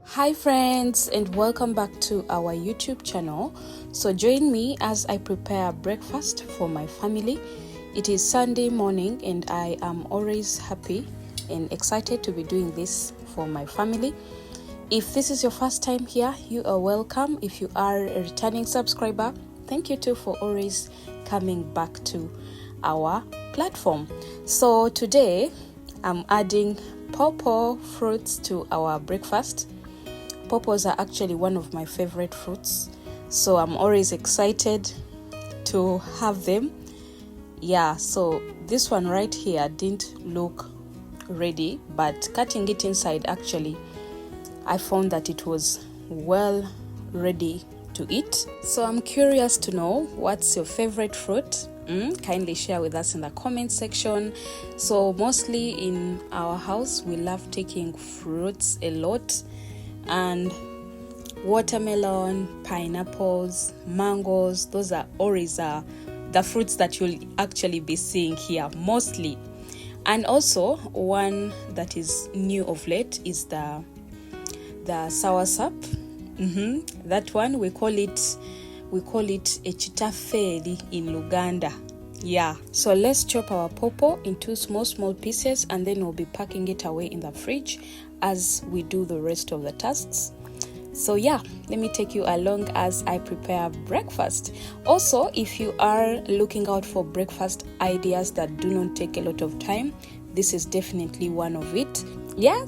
Hi friends, and welcome back to our YouTube channel. So join me as I prepare breakfast for my family. It is Sunday morning and I am always happy and excited to be doing this for my family. If this is your first time here, you are welcome. If you are a returning subscriber, thank you too for always coming back to our platform. So today I'm adding pawpaw fruits to our breakfast. Pawpaws are actually one of my favorite fruits, so I'm always excited to have them. So this one right here didn't look ready, but cutting it inside, actually I found that it was well ready to eat. So I'm curious to know, what's your favorite fruit? Kindly share with us in the comment section. So mostly in our house we love taking fruits a lot, and watermelon, pineapples, mangoes, those are always the fruits that you'll actually be seeing here mostly. And also one that is new of late is the soursop. That one we call it echitafeli in Luganda. So let's chop our pawpaw into small pieces, and then we'll be packing it away in the fridge as we do the rest of the tasks. So let me take you along as I prepare breakfast. Also, if you are looking out for breakfast ideas that do not take a lot of time, this is definitely one of it.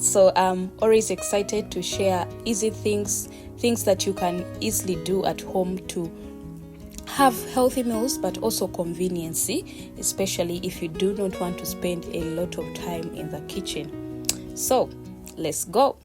So I'm always excited to share easy things that you can easily do at home to have healthy meals, but also conveniency, especially if you do not want to spend a lot of time in the kitchen. So let's go.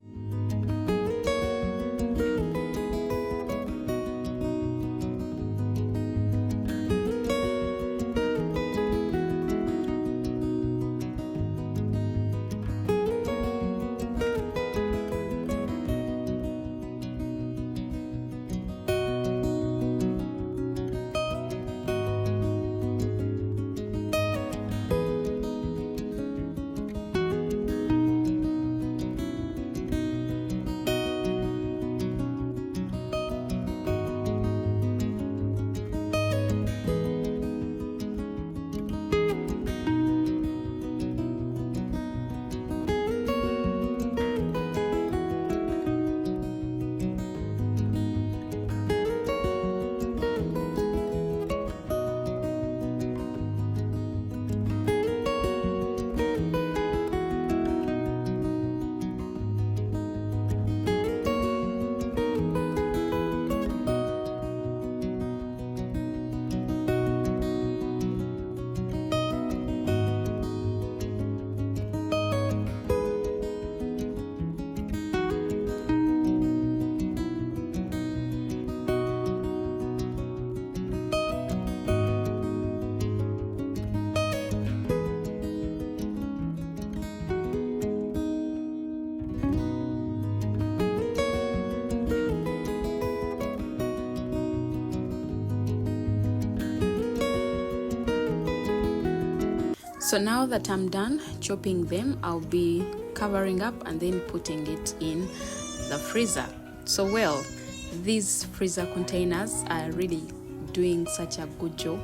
So now that I'm done chopping them, I'll be covering up and then putting it in the freezer. So these freezer containers are really doing such a good job.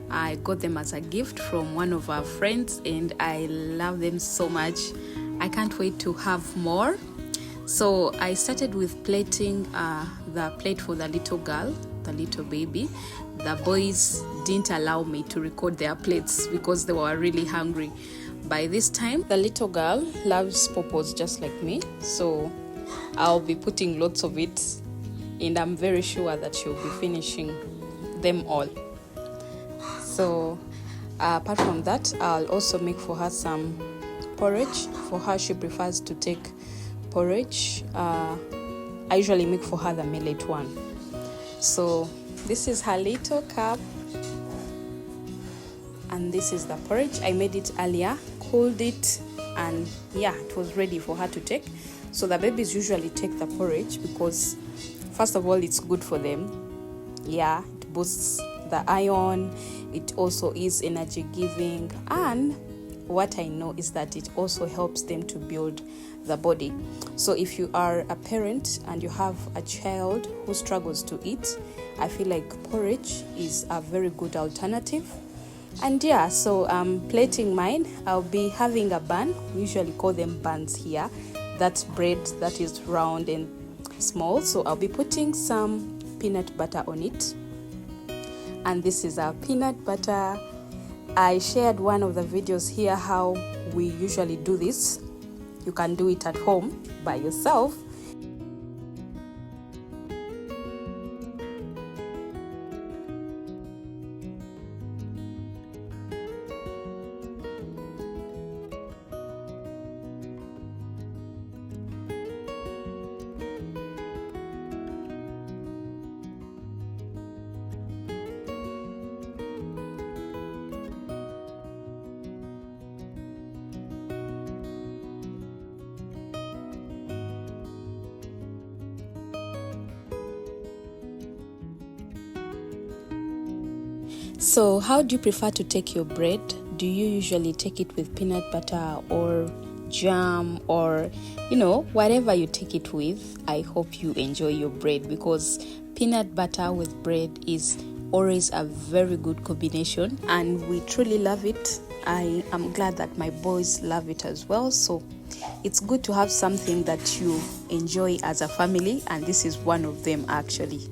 I got them as a gift from one of our friends and I love them so much. I can't wait to have more. So I started with plating the plate for the little girl, the little baby. The boys didn't allow me to record their plates because they were really hungry. By this time, the little girl loves pawpaws just like me, so I'll be putting lots of it, and I'm very sure that she'll be finishing them all. So apart from that, I'll also make for her some porridge. For her, she prefers to take porridge. I usually make for her the millet one. So this is her little cup, and this is the porridge. I made it earlier, cooled it, and it was ready for her to take. So the babies usually take the porridge because first of all, it's good for them. It boosts the iron, it also is energy giving, and what I know is that it also helps them to build the body. So if you are a parent and you have a child who struggles to eat, I feel like porridge is a very good alternative. And yeah, so plating mine, I'll be having a bun. We usually call them buns here. That's bread that is round and small. So I'll be putting some peanut butter on it. And this is our peanut butter. I shared one of the videos here how we usually do this. You can do it at home by yourself. So how do you prefer to take your bread? Do you usually take it with peanut butter or jam or, whatever you take it with? I hope you enjoy your bread, because peanut butter with bread is always a very good combination and we truly love it. I am glad that my boys love it as well. So it's good to have something that you enjoy as a family, and this is one of them actually.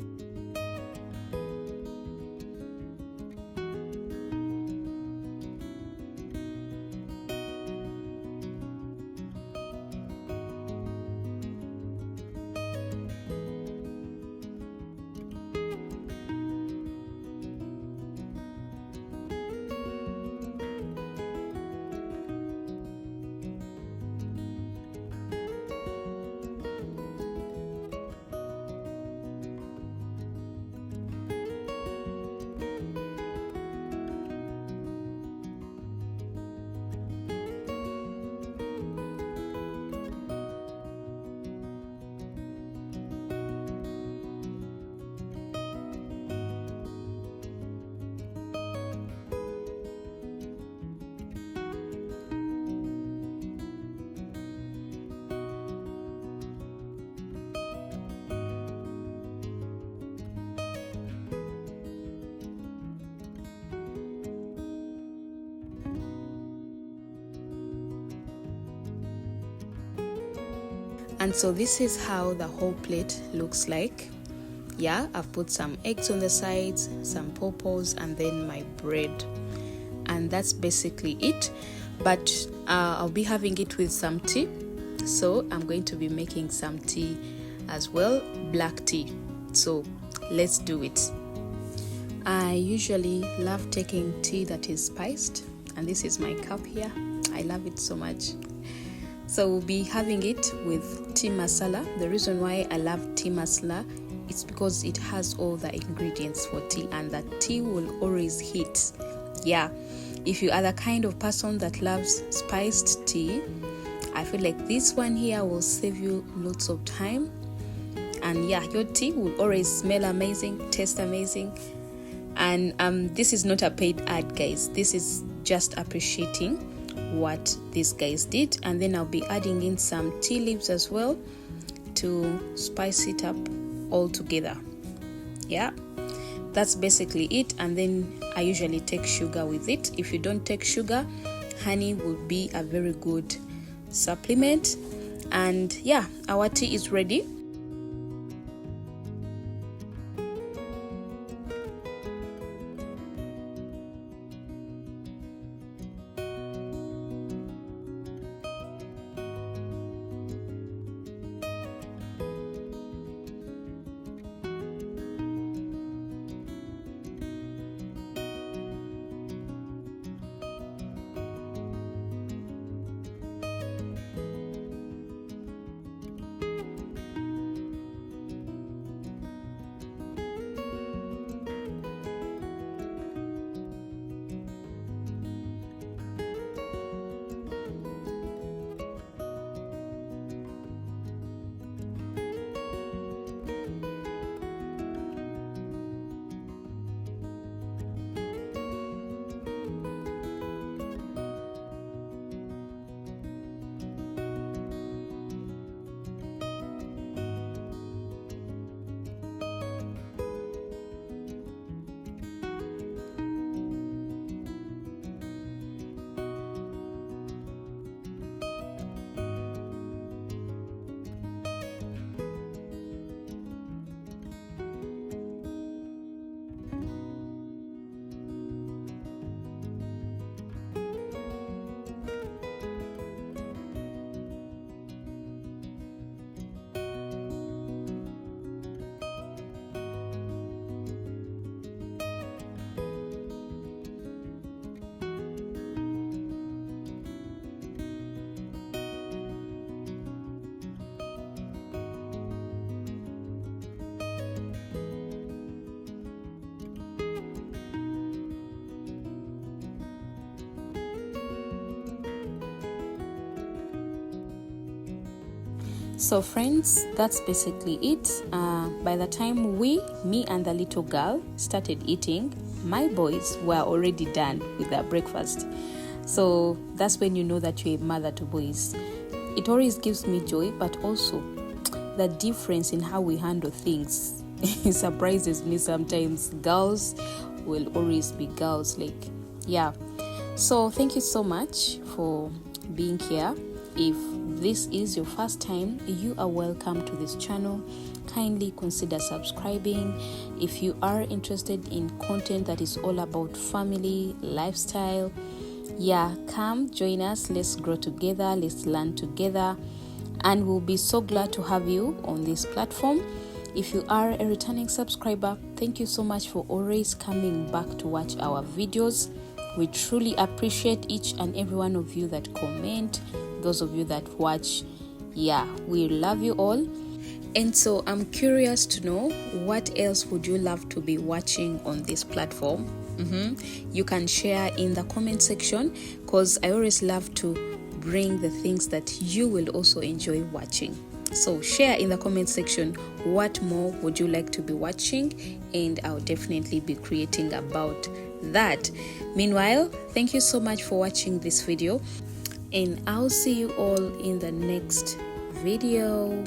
And so this is how the whole plate looks like. Yeah, I've put some eggs on the sides, some pawpaws, and then my bread. And that's basically it. But I'll be having it with some tea. So I'm going to be making some tea as well, black tea. So let's do it. I usually love taking tea that is spiced. And this is my cup here. I love it so much. So we'll be having it with tea masala. The reason why I love tea masala is because it has all the ingredients for tea, and that tea will always hit. Yeah, if you are the kind of person that loves spiced tea, I feel like this one here will save you lots of time. And yeah, your tea will always smell amazing, taste amazing. And this is not a paid ad, guys. This is just appreciating what these guys did. And then I'll be adding in some tea leaves as well to spice it up all together. Yeah, that's basically it. And then I usually take sugar with it. If you don't take sugar, honey will be a very good supplement. And yeah, our tea is ready. So friends, that's basically it. By the time me and the little girl started eating, my boys were already done with their breakfast. So that's when you know that you're a mother to boys. It always gives me joy, but also the difference in how we handle things it surprises me sometimes. Girls will always be girls, so thank you so much for being here. If this is your first time, you are welcome to this channel. Kindly consider subscribing. If you are interested in content that is all about family, lifestyle, come join us. Let's grow together, let's learn together, and we'll be so glad to have you on this platform. If you are a returning subscriber, thank you so much for always coming back to watch our videos. We truly appreciate each and every one of you that comment, those of you that watch. We love you all. And so I'm curious to know, what else would you love to be watching on this platform? You can share in the comment section, because I always love to bring the things that you will also enjoy watching. So share in the comment section, what more would you like to be watching, and I'll definitely be creating about that. Meanwhile, thank you so much for watching this video, and I'll see you all in the next video.